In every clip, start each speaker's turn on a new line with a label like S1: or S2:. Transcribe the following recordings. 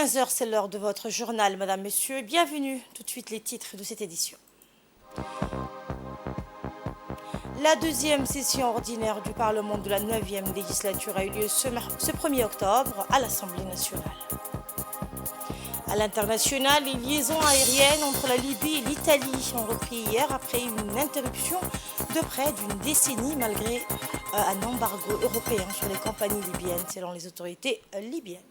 S1: 15 heures, c'est l'heure de votre journal, Madame, Monsieur. Bienvenue. Tout de suite, les titres de cette édition. La deuxième session ordinaire du Parlement de la 9e législature a eu lieu ce 1er octobre à l'Assemblée nationale. À l'international, les liaisons aériennes entre la Libye et l'Italie ont repris hier après une interruption de près d'une décennie malgré un embargo européen sur les compagnies libyennes selon les autorités libyennes.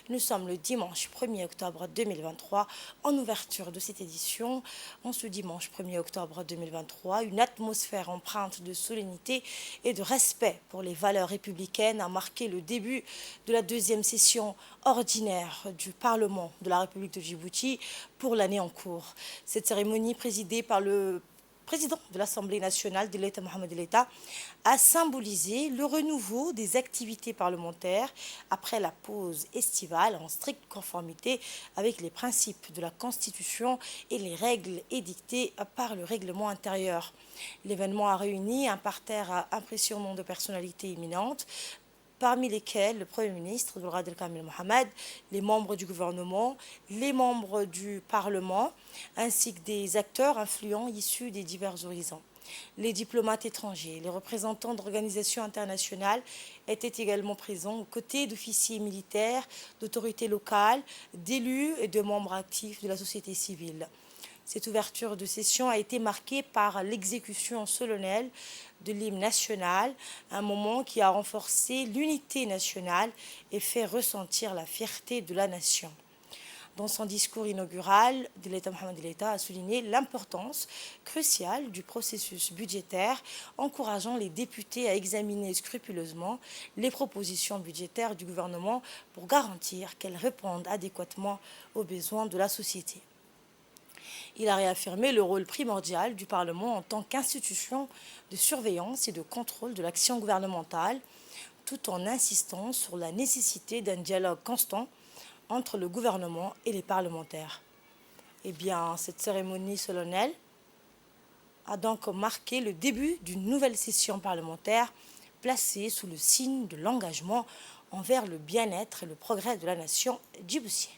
S1: Nous sommes le dimanche 1er octobre 2023. En ouverture de cette édition, en ce dimanche 1er octobre 2023, une atmosphère empreinte de solennité et de respect pour les valeurs républicaines a marqué le début de la deuxième session ordinaire du Parlement de la République de Djibouti pour l'année en cours. Cette cérémonie présidée par le président de l'Assemblée nationale de l'État, Mohamed El-État, a symbolisé le renouveau des activités parlementaires après la pause estivale en stricte conformité avec les principes de la Constitution et les règles édictées par le règlement intérieur. L'événement a réuni un parterre impressionnant de personnalités éminentes, parmi lesquels le Premier ministre, Abdelghadr Kamel Mohamed, les membres du gouvernement, les membres du Parlement, ainsi que des acteurs influents issus des divers horizons. Les diplomates étrangers, les représentants d'organisations internationales étaient également présents aux côtés d'officiers militaires, d'autorités locales, d'élus et de membres actifs de la société civile. Cette ouverture de session a été marquée par l'exécution solennelle de l'hymne national, un moment qui a renforcé l'unité nationale et fait ressentir la fierté de la nation. Dans son discours inaugural, l'État Mohamed El-État a souligné l'importance cruciale du processus budgétaire, encourageant les députés à examiner scrupuleusement les propositions budgétaires du gouvernement pour garantir qu'elles répondent adéquatement aux besoins de la société. Il a réaffirmé le rôle primordial du Parlement en tant qu'institution de surveillance et de contrôle de l'action gouvernementale, tout en insistant sur la nécessité d'un dialogue constant entre le gouvernement et les parlementaires. Eh bien, cette cérémonie solennelle a donc marqué le début d'une nouvelle session parlementaire placée sous le signe de l'engagement envers le bien-être et le progrès de la nation djiboutienne.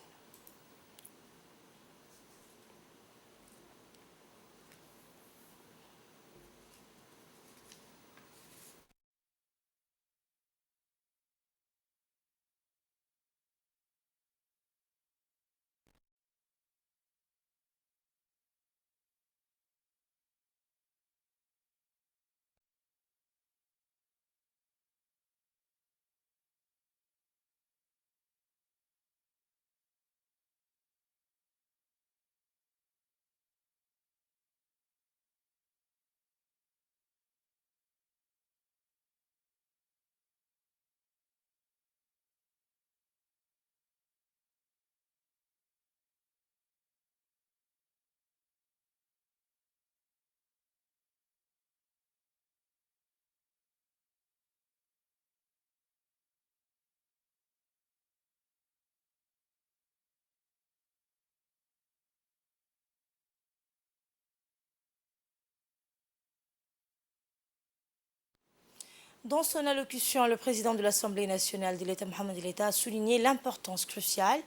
S1: Dans son allocution, le président de l'Assemblée nationale de l'État, Mohamed El-État, a souligné l'importance cruciale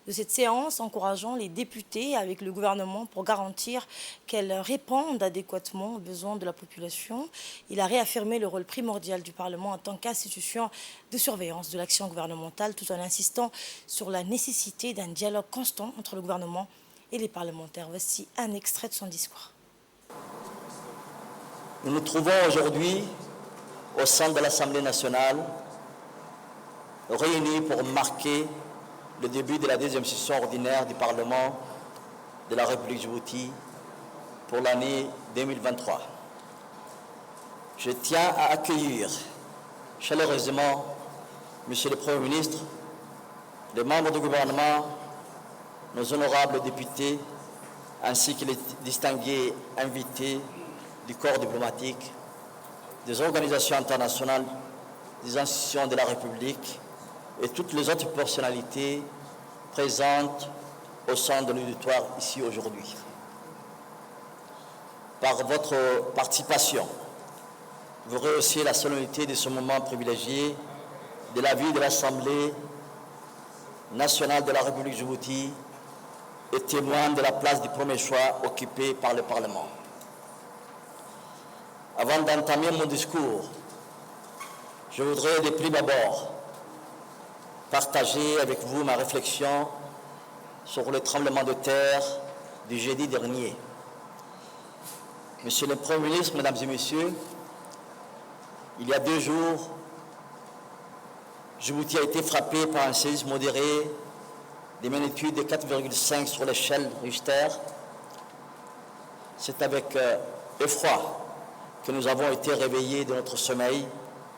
S1: de cette séance, encourageant les députés avec le gouvernement pour garantir qu'elles répondent adéquatement aux besoins de la population. Il a réaffirmé le rôle primordial du Parlement en tant qu'institution de surveillance de l'action gouvernementale, tout en insistant sur la nécessité d'un dialogue constant entre le gouvernement et les parlementaires. Voici un extrait de son discours.
S2: Nous nous trouvons aujourd'hui au sein de l'Assemblée nationale, réunis pour marquer le début de la deuxième session ordinaire du Parlement de la République de Djibouti pour l'année 2023. Je tiens à accueillir chaleureusement Monsieur le Premier ministre, les membres du gouvernement, nos honorables députés, ainsi que les distingués invités du corps diplomatique, des organisations internationales, des institutions de la République et toutes les autres personnalités présentes au sein de l'auditoire ici aujourd'hui. Par votre participation, vous rehaussez la solennité de ce moment privilégié de la vie de l'Assemblée national de la République Djibouti et témoin de la place du premier choix occupée par le Parlement. Avant d'entamer mon discours, je voudrais de prime abord partager avec vous ma réflexion sur le tremblement de terre du jeudi dernier. Monsieur le Premier ministre, Mesdames et Messieurs, il y a 2 jours, Djibouti a été frappé par un séisme modéré de magnitude de 4,5 sur l'échelle Richter. C'est avec effroi que nous avons été réveillés de notre sommeil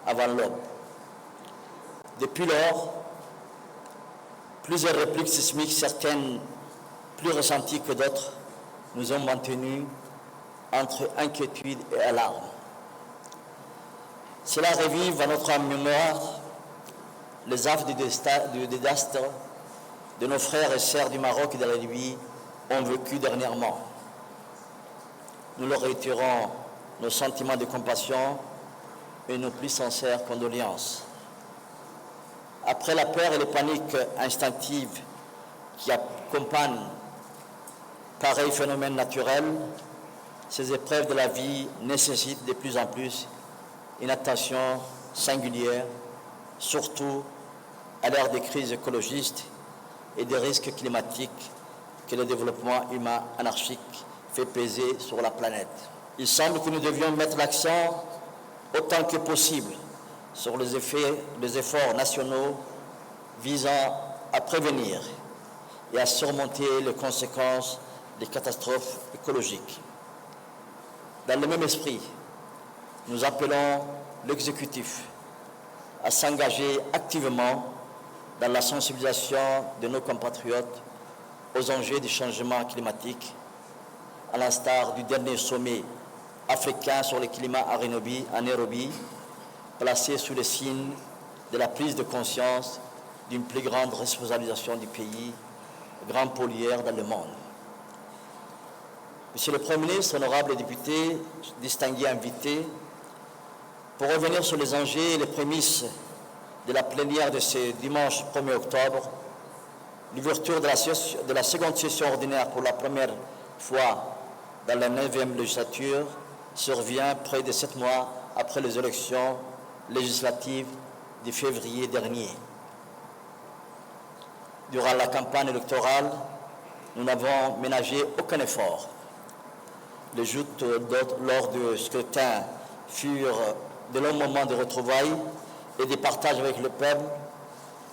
S2: avant l'aube. Depuis lors, plusieurs répliques sismiques, certaines plus ressenties que d'autres, nous ont maintenus entre inquiétude et alarme. Cela revive à notre mémoire les affres du désastre de nos frères et sœurs du Maroc et de la Libye ont vécu dernièrement. Nous leur réitérons nos sentiments de compassion et nos plus sincères condoléances. Après la peur et les paniques instinctives qui accompagnent pareils phénomènes naturels, ces épreuves de la vie nécessitent de plus en plus une attention singulière, surtout à l'ère des crises écologistes et des risques climatiques que le développement humain anarchique fait peser sur la planète. Il semble que nous devions mettre l'accent autant que possible sur les efforts nationaux visant à prévenir et à surmonter les conséquences des catastrophes écologiques. Dans le même esprit, nous appelons l'exécutif à s'engager activement dans la sensibilisation de nos compatriotes aux enjeux du changement climatique, à l'instar du dernier sommet africain sur le climat à Nairobi, placé sous le signe de la prise de conscience d'une plus grande responsabilisation du pays, grand pollueur dans le monde. Monsieur le Premier ministre, honorables députés, distingués invités, pour revenir sur les enjeux et les prémices de la plénière de ce dimanche 1er octobre, l'ouverture de la seconde session ordinaire pour la première fois dans la 9e législature survient près de 7 mois après les élections législatives de février dernier. Durant la campagne électorale, nous n'avons ménagé aucun effort. Les joutes lors du scrutin furent de longs moments de retrouvailles et de partage avec le peuple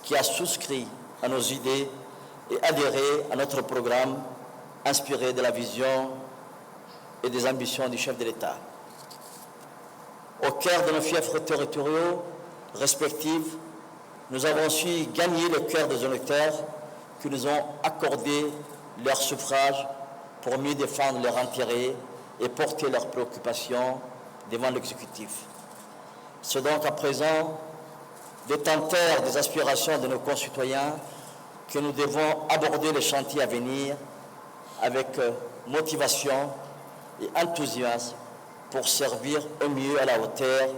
S2: qui a souscrit à nos idées et adhéré à notre programme inspiré de la vision et des ambitions du chef de l'État. Au cœur de nos fiefs territoriaux respectifs, nous avons su gagner le cœur des électeurs qui nous ont accordé leur suffrage pour mieux défendre leurs intérêts et porter leurs préoccupations devant l'exécutif. C'est donc à présent, détenteurs des aspirations de nos concitoyens, que nous devons aborder les chantiers à venir avec motivation et enthousiasme pour servir au mieux à la hauteur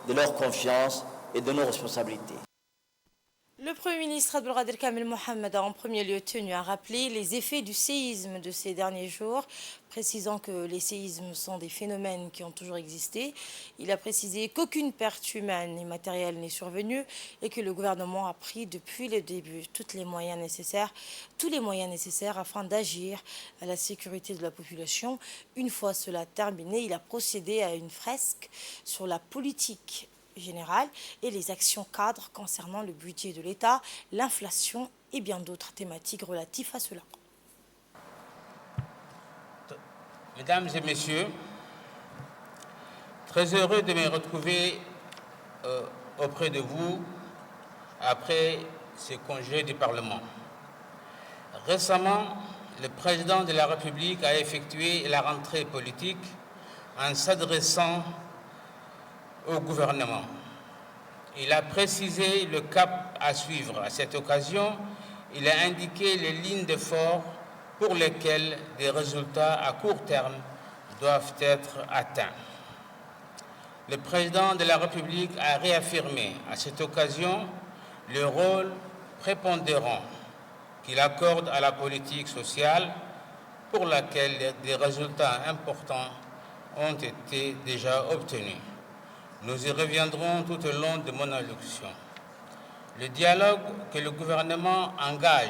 S2: de leur confiance et de nos responsabilités.
S1: Le Premier ministre Abdelkader Kamel Mohamed a en premier lieu tenu à rappeler les effets du séisme de ces derniers jours, précisant que les séismes sont des phénomènes qui ont toujours existé. Il a précisé qu'aucune perte humaine et matérielle n'est survenue et que le gouvernement a pris depuis le début tous les moyens nécessaires afin d'agir à la sécurité de la population. Une fois cela terminé, il a procédé à une fresque sur la politique générale et les actions cadres concernant le budget de l'État, l'inflation et bien d'autres thématiques relatives à cela.
S3: Mesdames et messieurs, très heureux de me retrouver auprès de vous après ce congé du Parlement. Récemment, le président de la République a effectué la rentrée politique en s'adressant au gouvernement. Il a précisé le cap à suivre. À cette occasion, il a indiqué les lignes d'effort pour lesquelles des résultats à court terme doivent être atteints. Le président de la République a réaffirmé à cette occasion le rôle prépondérant qu'il accorde à la politique sociale pour laquelle des résultats importants ont été déjà obtenus. Nous y reviendrons tout au long de mon allocution. Le dialogue que le gouvernement engage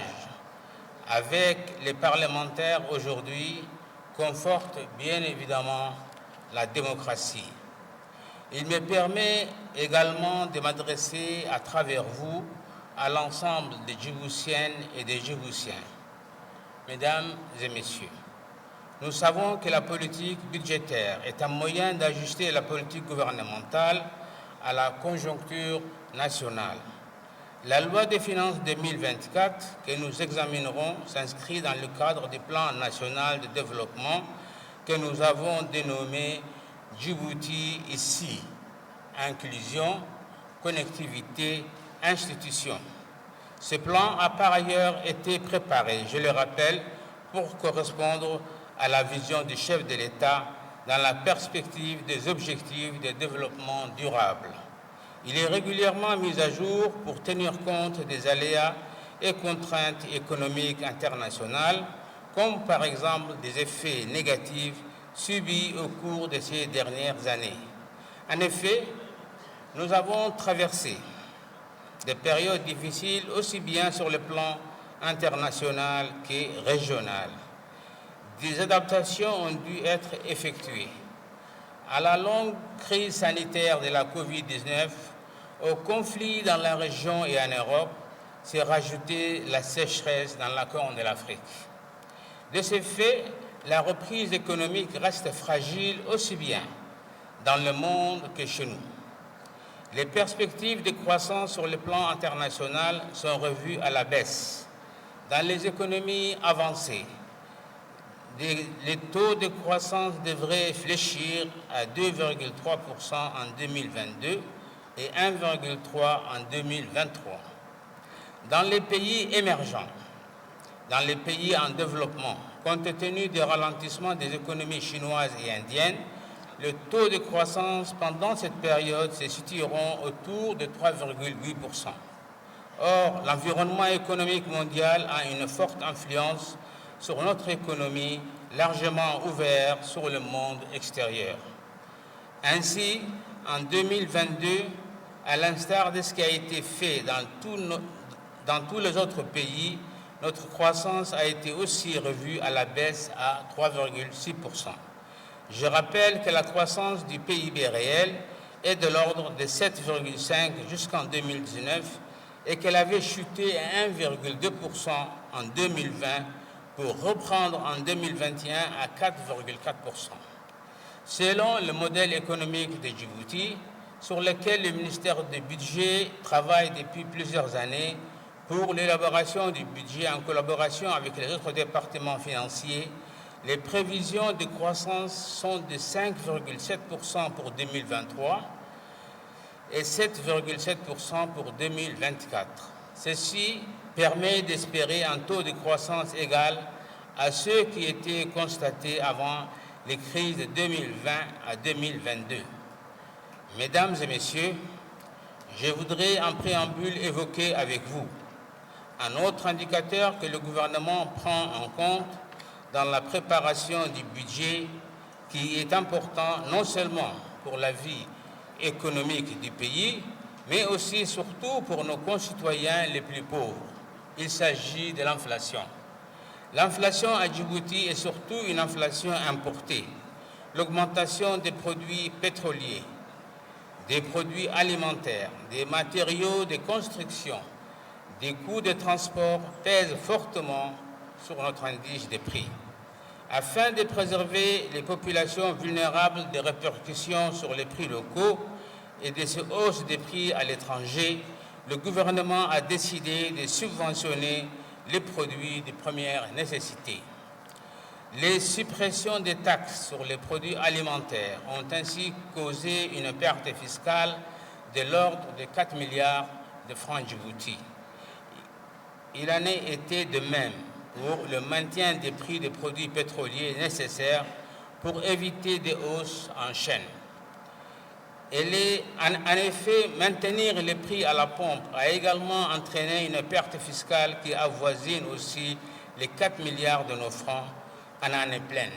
S3: avec les parlementaires aujourd'hui conforte bien évidemment la démocratie. Il me permet également de m'adresser à travers vous à l'ensemble des Djiboutiennes et des Djiboutiens. Mesdames et messieurs, nous savons que la politique budgétaire est un moyen d'ajuster la politique gouvernementale à la conjoncture nationale. La loi des finances 2024 que nous examinerons s'inscrit dans le cadre du plan national de développement que nous avons dénommé Djibouti ici, inclusion, connectivité, institution. Ce plan a par ailleurs été préparé, je le rappelle, pour correspondre à la vision du chef de l'État dans la perspective des objectifs de développement durable. Il est régulièrement mis à jour pour tenir compte des aléas et contraintes économiques internationales, comme par exemple des effets négatifs subis au cours de ces dernières années. En effet, nous avons traversé des périodes difficiles aussi bien sur le plan international que régional. Des adaptations ont dû être effectuées. À la longue crise sanitaire de la Covid-19, au conflit dans la région et en Europe, s'est rajoutée la sécheresse dans la Corne de l'Afrique. De ce fait, la reprise économique reste fragile aussi bien dans le monde que chez nous. Les perspectives de croissance sur le plan international sont revues à la baisse. Dans les économies avancées, les taux de croissance devraient fléchir à 2,3% en 2022 et 1,3% en 2023. Dans les pays émergents, dans les pays en développement, compte tenu du ralentissement des économies chinoises et indiennes, le taux de croissance pendant cette période se situeront autour de 3,8%. Or, l'environnement économique mondial a une forte influence sur notre économie, largement ouverte sur le monde extérieur. Ainsi, en 2022, à l'instar de ce qui a été fait dans tous les autres pays, notre croissance a été aussi revue à la baisse à 3,6%. Je rappelle que la croissance du PIB réel est de l'ordre de 7,5 jusqu'en 2019 et qu'elle avait chuté à 1,2% en 2020 pour reprendre en 2021 à 4,4%. Selon le modèle économique de Djibouti, sur lequel le ministère du Budget travaille depuis plusieurs années pour l'élaboration du budget en collaboration avec les autres départements financiers, les prévisions de croissance sont de 5,7% pour 2023 et 7,7% pour 2024. Ceci permet d'espérer un taux de croissance égal à ceux qui étaient constatés avant les crises de 2020 à 2022. Mesdames et messieurs, je voudrais en préambule évoquer avec vous un autre indicateur que le gouvernement prend en compte dans la préparation du budget qui est important non seulement pour la vie économique du pays, mais aussi surtout pour nos concitoyens les plus pauvres. Il s'agit de l'inflation. L'inflation à Djibouti est surtout une inflation importée. L'augmentation des produits pétroliers, des produits alimentaires, des matériaux de construction, des coûts de transport pèsent fortement sur notre indice des prix. Afin de préserver les populations vulnérables des répercussions sur les prix locaux et de ces hausses des prix à l'étranger, le gouvernement a décidé de subventionner les produits de première nécessité. Les suppressions des taxes sur les produits alimentaires ont ainsi causé une perte fiscale de l'ordre de 4 milliards de francs Djibouti. Il en a été de même pour le maintien des prix des produits pétroliers nécessaires pour éviter des hausses en chaîne. En effet, maintenir les prix à la pompe a également entraîné une perte fiscale qui avoisine aussi les 4 milliards de nos francs en année pleine.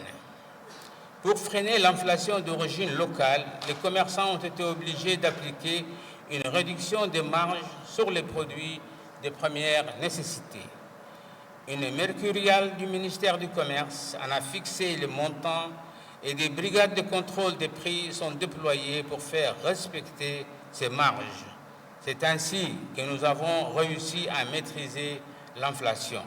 S3: Pour freiner l'inflation d'origine locale, les commerçants ont été obligés d'appliquer une réduction des marges sur les produits de première nécessité. Une mercuriale du ministère du Commerce en a fixé les montants et des brigades de contrôle des prix sont déployées pour faire respecter ces marges. C'est ainsi que nous avons réussi à maîtriser l'inflation.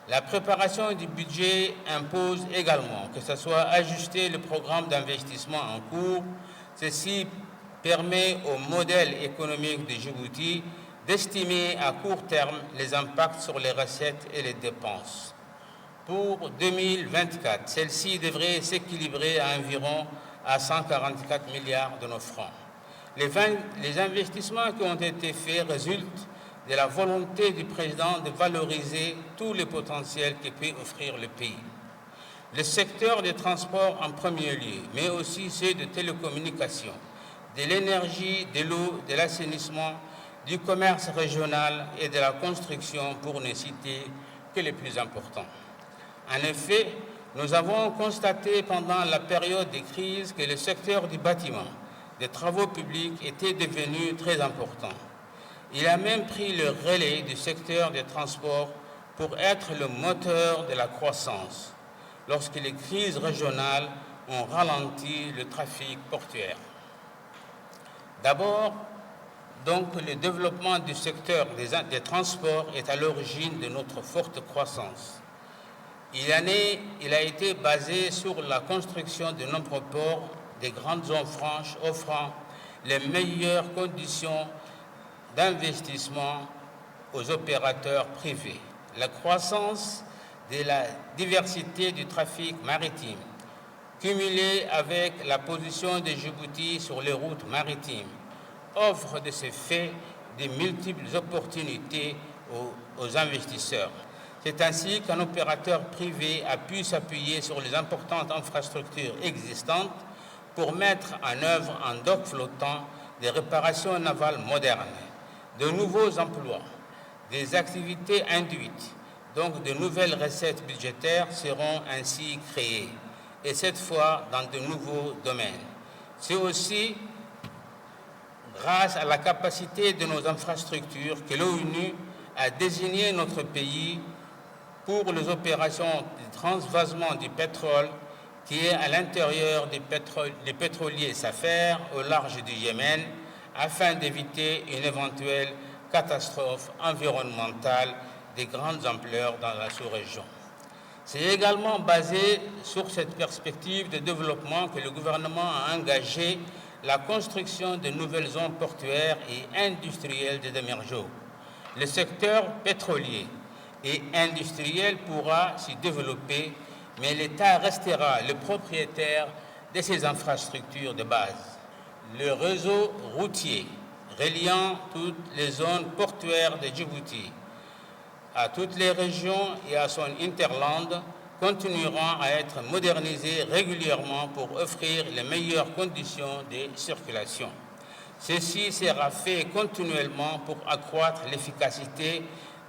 S3: La préparation du budget impose également que ce soit ajusté le programme d'investissement en cours. Ceci permet au modèle économique de Djibouti d'estimer à court terme les impacts sur les recettes et les dépenses. Pour 2024, celle-ci devrait s'équilibrer à environ à 144 milliards de nos francs. Les investissements qui ont été faits résultent de la volonté du président de valoriser tous les potentiels que peut offrir le pays. Le secteur des transports en premier lieu, mais aussi ceux de télécommunications, de l'énergie, de l'eau, de l'assainissement, du commerce régional et de la construction, pour ne citer que les plus importants. En effet, nous avons constaté pendant la période de crise que le secteur du bâtiment, des travaux publics était devenu très important. Il a même pris le relais du secteur des transports pour être le moteur de la croissance lorsque les crises régionales ont ralenti le trafic portuaire. D'abord, donc, le développement du secteur des transports est à l'origine de notre forte croissance. Il a été basé sur la construction de nombreux ports, des grandes zones franches offrant les meilleures conditions d'investissement aux opérateurs privés. La croissance de la diversité du trafic maritime, cumulée avec la position de Djibouti sur les routes maritimes, offre de ce fait de multiples opportunités aux investisseurs. C'est ainsi qu'un opérateur privé a pu s'appuyer sur les importantes infrastructures existantes pour mettre en œuvre un dock flottant des réparations navales modernes. De nouveaux emplois, des activités induites, donc de nouvelles recettes budgétaires seront ainsi créées, et cette fois dans de nouveaux domaines. C'est aussi grâce à la capacité de nos infrastructures que l'ONU a désigné notre pays pour les opérations de transvasement du pétrole qui est à l'intérieur des pétroliers Safer au large du Yémen, afin d'éviter une éventuelle catastrophe environnementale de grandes ampleurs dans la sous-région. C'est également basé sur cette perspective de développement que le gouvernement a engagé la construction de nouvelles zones portuaires et industrielles de Damirjo. Le secteur pétrolier et industriel pourra s'y développer, mais l'État restera le propriétaire de ces infrastructures de base. Le réseau routier reliant toutes les zones portuaires de Djibouti à toutes les régions et à son hinterland continueront à être modernisés régulièrement pour offrir les meilleures conditions de circulation. Ceci sera fait continuellement pour accroître l'efficacité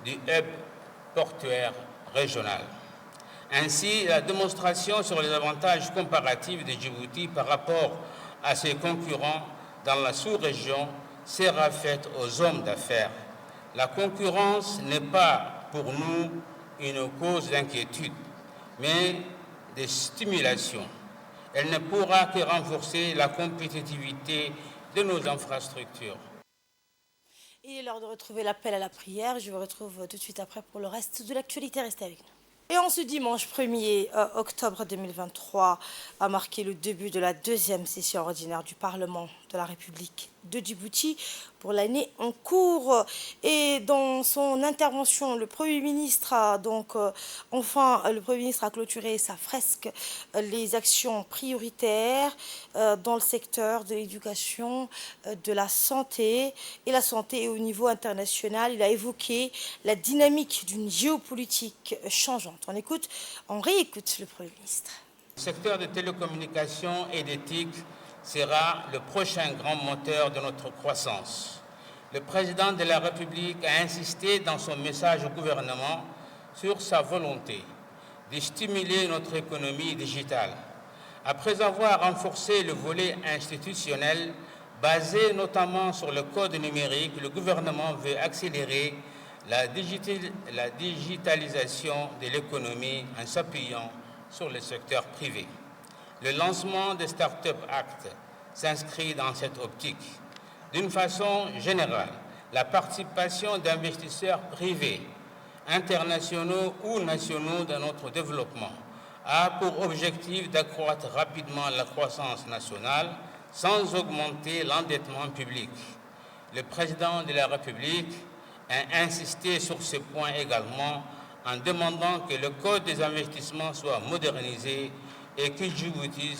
S3: du hub portuaire régional. Ainsi, la démonstration sur les avantages comparatifs de Djibouti par rapport à ses concurrents dans la sous-région sera faite aux hommes d'affaires. La concurrence n'est pas pour nous une cause d'inquiétude, mais de stimulation. Elle ne pourra que renforcer la compétitivité de nos infrastructures.
S1: Il est l'heure de retrouver l'appel à la prière. Je vous retrouve tout de suite après pour le reste de l'actualité. Restez avec nous. Et en ce dimanche 1er octobre 2023 a marqué le début de la deuxième session ordinaire du Parlement de la République de Djibouti pour l'année en cours. Et dans son intervention, le Premier ministre a clôturé sa fresque les actions prioritaires dans le secteur de l'éducation, de la santé et au niveau international. Il a évoqué la dynamique d'une géopolitique changeante. On réécoute le Premier ministre.
S3: Le secteur des télécommunications et d'éthique sera le prochain grand moteur de notre croissance. Le président de la République a insisté dans son message au gouvernement sur sa volonté de stimuler notre économie digitale. Après avoir renforcé le volet institutionnel, basé notamment sur le code numérique, le gouvernement veut accélérer la digitalisation de l'économie en s'appuyant sur le secteur privé. Le lancement des Startup Act s'inscrit dans cette optique. D'une façon générale, la participation d'investisseurs privés, internationaux ou nationaux dans notre développement a pour objectif d'accroître rapidement la croissance nationale sans augmenter l'endettement public. Le président de la République a insisté sur ce point également en demandant que le Code des investissements soit modernisé et que Djibouti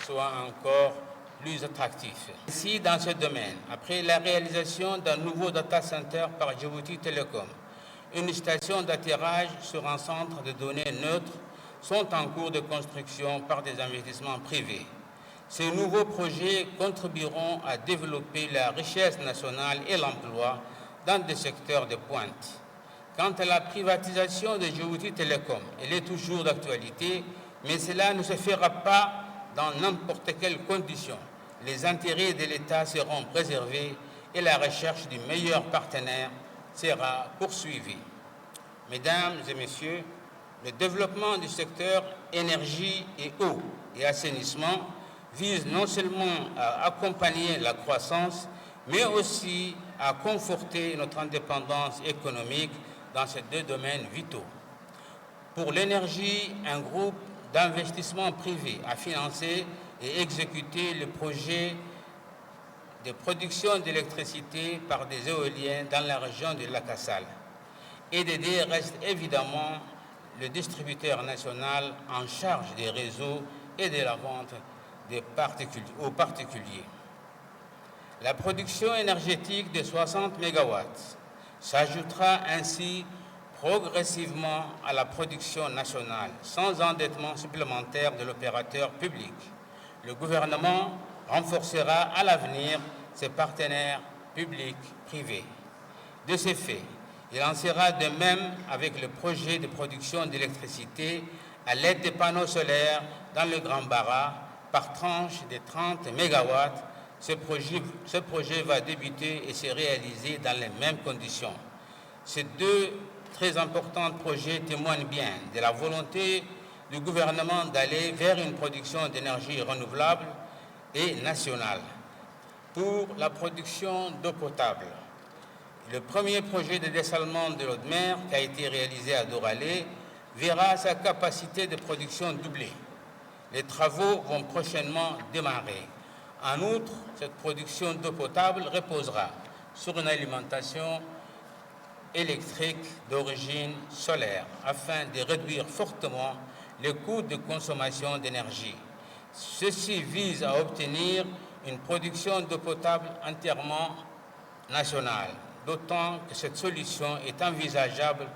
S3: soit encore plus attractif. Ainsi, dans ce domaine, après la réalisation d'un nouveau data center par Djibouti Telecom, une station d'atterrage sur un centre de données neutre sont en cours de construction par des investissements privés. Ces nouveaux projets contribueront à développer la richesse nationale et l'emploi dans des secteurs de pointe. Quant à la privatisation de Djibouti Telecom, elle est toujours d'actualité, mais cela ne se fera pas dans n'importe quelle condition. Les intérêts de l'État seront préservés et la recherche du meilleur partenaire sera poursuivie. Mesdames et messieurs, le développement du secteur énergie et eau et assainissement vise non seulement à accompagner la croissance, mais aussi à conforter notre indépendance économique dans ces deux domaines vitaux. Pour l'énergie, un groupe d'investissement privé a financé et exécuté le projet de production d'électricité par des éoliennes dans la région de Lakassal. EDD reste évidemment le distributeur national en charge des réseaux et de la vente aux particuliers. La production énergétique de 60 MW s'ajoutera ainsi progressivement à la production nationale, sans endettement supplémentaire de l'opérateur public. Le gouvernement renforcera à l'avenir ses partenaires publics-privés. De ces faits, il en sera de même avec le projet de production d'électricité à l'aide des panneaux solaires dans le Grand Bara par tranche de 30 MW. Ce projet va débuter et se réaliser dans les mêmes conditions. Ces deux très importants projets témoignent bien de la volonté du gouvernement d'aller vers une production d'énergie renouvelable et nationale. Pour la production d'eau potable, le premier projet de dessalement de l'eau de mer qui a été réalisé à Doralé verra sa capacité de production doubler. Les travaux vont prochainement démarrer. En outre, cette production d'eau potable reposera sur une alimentation électrique d'origine solaire afin de réduire fortement les coûts de consommation d'énergie. Ceci vise à obtenir une production d'eau potable entièrement nationale, d'autant que cette solution est envisageable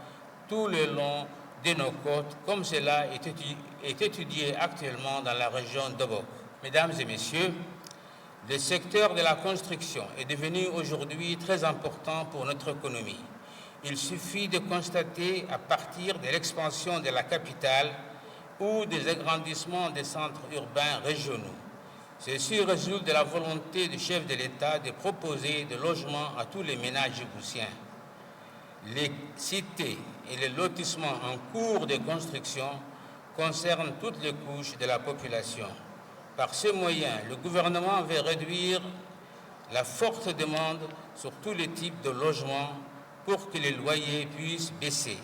S3: tout le long de nos côtes, comme cela est étudié actuellement dans la région d'Obok. Mesdames et messieurs, le secteur de la construction est devenu aujourd'hui très important pour notre économie. Il suffit de constater à partir de l'expansion de la capitale ou des agrandissements des centres urbains régionaux. Ceci résulte de la volonté du chef de l'État de proposer des logements à tous les ménages djiboutiens. Les cités et les lotissements en cours de construction concernent toutes les couches de la population. Par ce moyen, le gouvernement veut réduire la forte demande sur tous les types de logements pour que les loyers puissent baisser.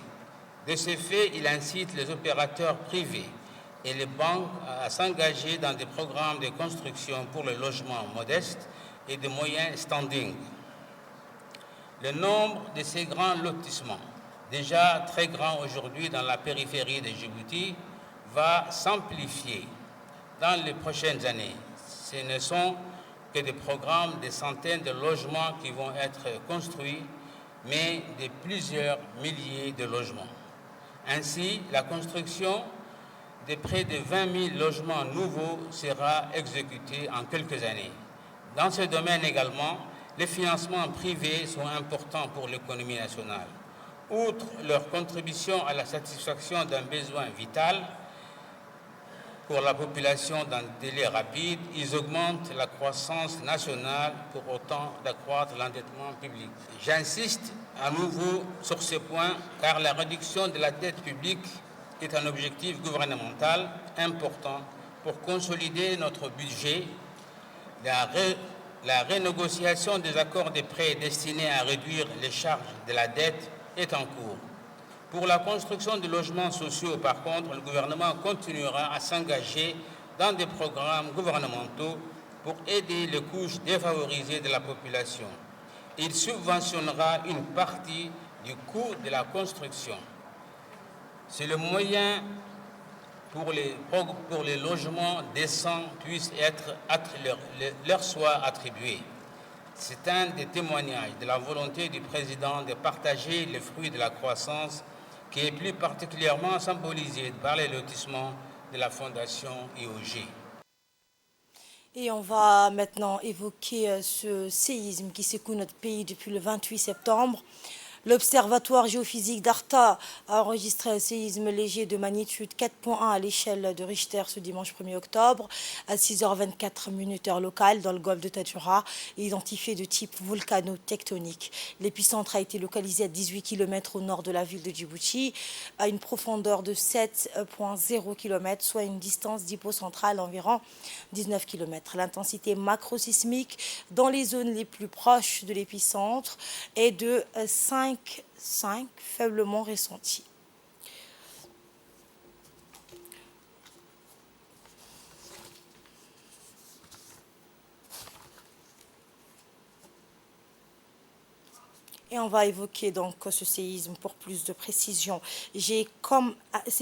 S3: De ce fait, il incite les opérateurs privés et les banques à s'engager dans des programmes de construction pour le logement modeste et de moyen standing. Le nombre de ces grands lotissements, déjà très grands aujourd'hui dans la périphérie de Djibouti, va s'amplifier dans les prochaines années. Ce ne sont que des programmes de centaines de logements qui vont être construits, mais de plusieurs milliers de logements. Ainsi, la construction de près de 20 000 logements nouveaux sera exécuté en quelques années. Dans ce domaine également, les financements privés sont importants pour l'économie nationale. Outre leur contribution à la satisfaction d'un besoin vital pour la population dans des délais rapides, ils augmentent la croissance nationale pour autant d'accroître l'endettement public. J'insiste à nouveau sur ce point car la réduction de la dette publique est un objectif gouvernemental important pour consolider notre budget. La renégociation des accords de prêt destinés à réduire les charges de la dette est en cours. Pour la construction de logements sociaux, par contre, le gouvernement continuera à s'engager dans des programmes gouvernementaux pour aider les couches défavorisées de la population. Il subventionnera une partie du coût de la construction. C'est le moyen pour les logements décents puissent leur soit attribué. C'est un des témoignages de la volonté du président de partager les fruits de la croissance qui est plus particulièrement symbolisé par les lotissements de la Fondation IOG.
S1: Et on va maintenant évoquer ce séisme qui secoue notre pays depuis le 28 septembre. L'Observatoire géophysique d'Arta a enregistré un séisme léger de magnitude 4.1 à l'échelle de Richter ce dimanche 1er octobre à 6h24 heure locale dans le golfe de Tadjoura, identifié de type volcano-tectonique. L'épicentre a été localisé à 18 km au nord de la ville de Djibouti, à une profondeur de 7,0 km, soit une distance d'hypocentrale environ 19 km. L'intensité macrosismique dans les zones les plus proches de l'épicentre est de 5 faiblement ressentis. Et on va évoquer donc ce séisme pour plus de précision. Ces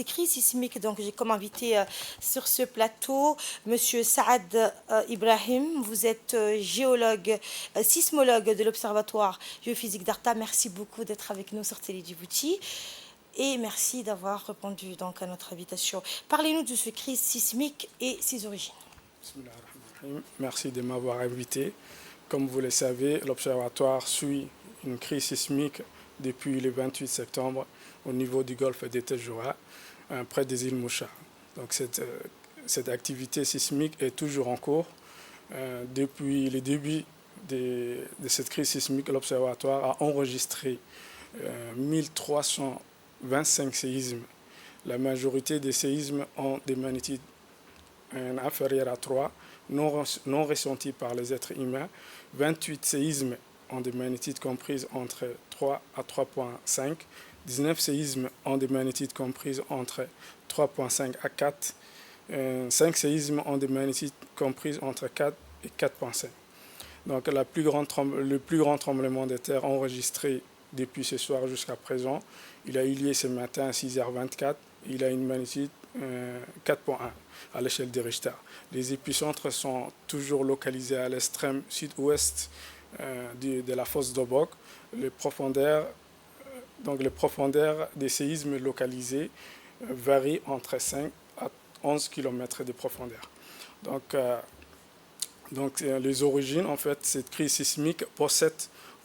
S1: crises sismiques, donc j'ai comme invité sur ce plateau Monsieur Saad Ibrahim. Vous êtes géologue, sismologue de l'Observatoire géophysique d'Arta. Merci beaucoup d'être avec nous sur Télé Djibouti. Et merci d'avoir répondu donc à notre invitation. Parlez-nous de ce crise sismique et ses origines.
S4: Merci de m'avoir invité. Comme vous le savez, l'Observatoire suit une crise sismique depuis le 28 septembre au niveau du golfe de Tadjoura, près des îles Moucha. Donc cette activité sismique est toujours en cours. Depuis le début de cette crise sismique, l'Observatoire a enregistré 1325 séismes. La majorité des séismes ont des magnitudes inférieures à 3, non ressentis par les êtres humains. 28 séismes ont des magnitudes comprises entre 3 à 3,5. 19 séismes ont des magnitudes comprises entre 3,5 à 4. 5 séismes ont des magnitudes comprises entre 4 et 4,5. Donc le plus grand tremblement de terre enregistré depuis ce soir jusqu'à présent, il a eu lieu ce matin à 6h24. Il a une magnitude 4,1 à l'échelle de Richter. Les épicentres sont toujours localisés à l'extrême sud-ouest de la fosse d'Obok. Les profondeurs des séismes localisés varient entre 5 à 11 km de profondeur. Donc les origines, en fait, cette crise sismique possède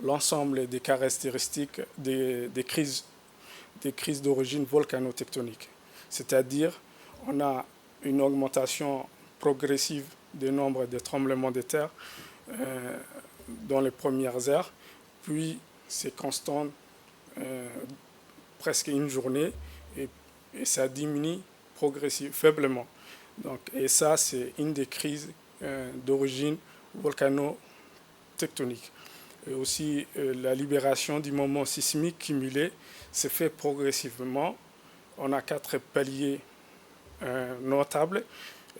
S4: l'ensemble des caractéristiques des crises d'origine volcano-tectonique. C'est-à-dire, on a une augmentation progressive du nombre de tremblements de terre dans les premières heures, puis c'est constant presque une journée et ça diminue faiblement. Donc, et ça, c'est une des crises d'origine volcano-tectonique. Et aussi, la libération du moment sismique cumulé se fait progressivement. On a 4 paliers notables.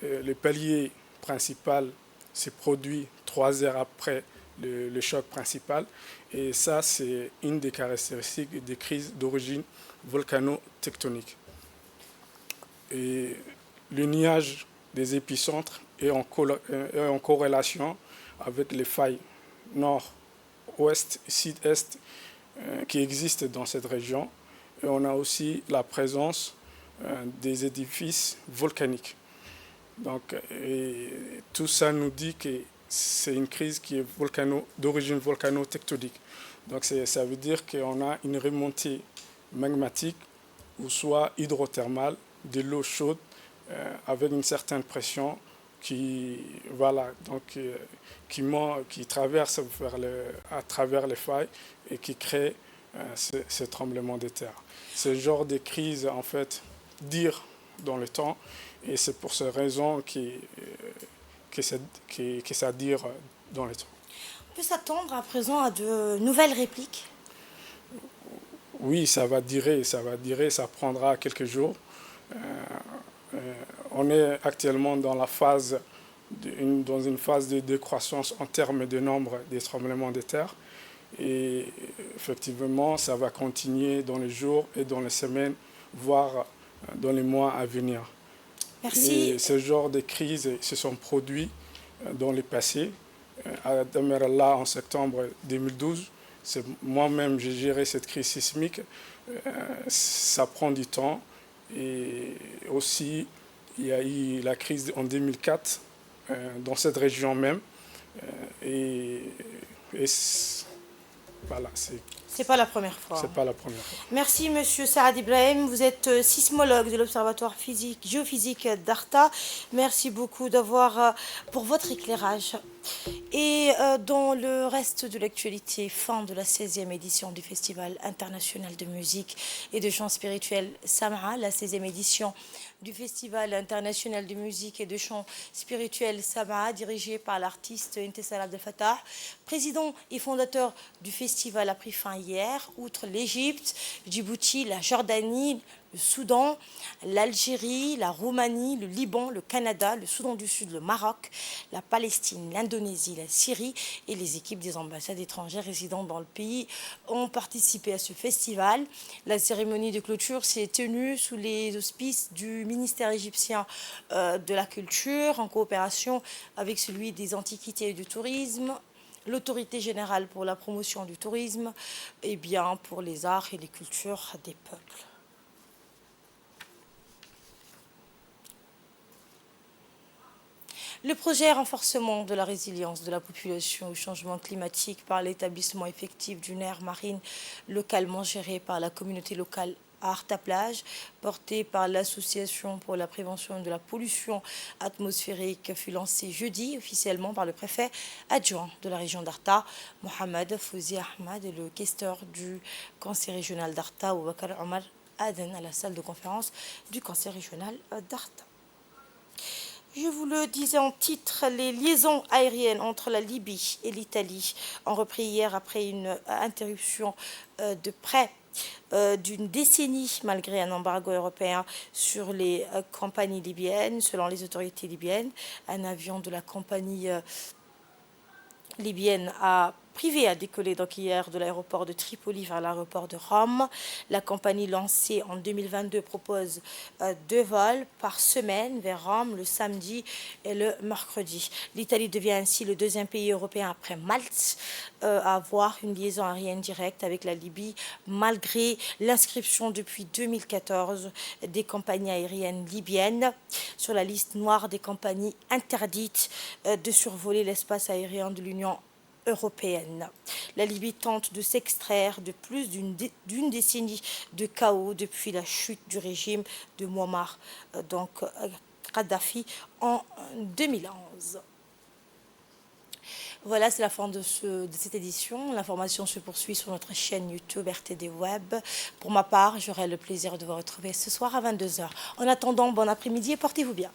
S4: Le palier principal se produit 3 heures après le choc principal. Et ça, c'est une des caractéristiques des crises d'origine volcano-tectonique. Et le nuage des épicentres est en corrélation avec les failles nord, ouest, sud-est qui existent dans cette région. Et on a aussi la présence des édifices volcaniques. Donc, et tout ça nous dit que c'est une crise qui est d'origine volcano-tectonique. Donc ça veut dire qu'on a une remontée magmatique ou soit hydrothermale de l'eau chaude avec une certaine pression qui, voilà, donc, qui traverse à travers les failles et qui crée ce tremblement de terre. Ce genre de crise, en fait, dure dans le temps et c'est pour cette raison que ça dure dans le temps.
S1: On peut s'attendre à présent à de nouvelles répliques?
S4: Oui, ça va durer, ça prendra quelques jours. On est actuellement dans une phase de décroissance en termes de nombre des tremblements de terre. Et effectivement, ça va continuer dans les jours et dans les semaines, voire dans les mois à venir.
S1: Merci.
S4: Et ce genre de crises se sont produits dans le passé. À Damerallah, en septembre 2012, moi-même, j'ai géré cette crise sismique. Ça prend du temps. Et aussi, il y a eu la crise en 2004 dans cette région même. Voilà,
S1: c'est pas la première fois.
S4: C'est pas la première fois.
S1: Merci Monsieur Saad Ibrahim, vous êtes sismologue de l'Observatoire géophysique d'Arta. Merci beaucoup pour votre éclairage. Et dans le reste de l'actualité, fin de la 16e édition du Festival international de musique et de chants spirituels Sam'a, la 16e édition du Festival international de musique et de chants spirituels Sam'a, dirigé par l'artiste Intisar Abdel Fattah, président et fondateur du festival, a pris fin hier. Outre l'Égypte, Djibouti, la Jordanie, le Soudan, l'Algérie, la Roumanie, le Liban, le Canada, le Soudan du Sud, le Maroc, la Palestine, l'Indonésie, la Syrie et les équipes des ambassades étrangères résidant dans le pays ont participé à ce festival. La cérémonie de clôture s'est tenue sous les auspices du ministère égyptien de la Culture, en coopération avec celui des Antiquités et du Tourisme, l'Autorité générale pour la promotion du tourisme et bien pour les arts et les cultures des peuples. Le projet renforcement de la résilience de la population au changement climatique par l'établissement effectif d'une aire marine localement gérée par la communauté locale à Arta-Plage, porté par l'Association pour la prévention de la pollution atmosphérique, fut lancé jeudi officiellement par le préfet adjoint de la région d'Arta, Mohamed Fouzi Ahmad, et le questeur du conseil régional d'Arta, Ouakar Omar Aden, à la salle de conférence du conseil régional d'Arta. Je vous le disais en titre, les liaisons aériennes entre la Libye et l'Italie ont repris hier après une interruption de près d'une décennie malgré un embargo européen sur les compagnies libyennes. Selon les autorités libyennes, un avion de la compagnie libyenne privée a décollé donc hier de l'aéroport de Tripoli vers l'aéroport de Rome. La compagnie lancée en 2022 propose 2 vols par semaine vers Rome le samedi et le mercredi. L'Italie devient ainsi le 2e pays européen après Malte à avoir une liaison aérienne directe avec la Libye, malgré l'inscription depuis 2014 des compagnies aériennes libyennes sur la liste noire des compagnies interdites de survoler l'espace aérien de l'Union européenne. La Libye tente de s'extraire de plus d'une décennie de chaos depuis la chute du régime de Muammar Kadhafi en 2011. Voilà, c'est la fin de cette édition. L'information se poursuit sur notre chaîne YouTube RTD Web. Pour ma part, j'aurai le plaisir de vous retrouver ce soir à 22h. En attendant, bon après-midi et portez-vous bien.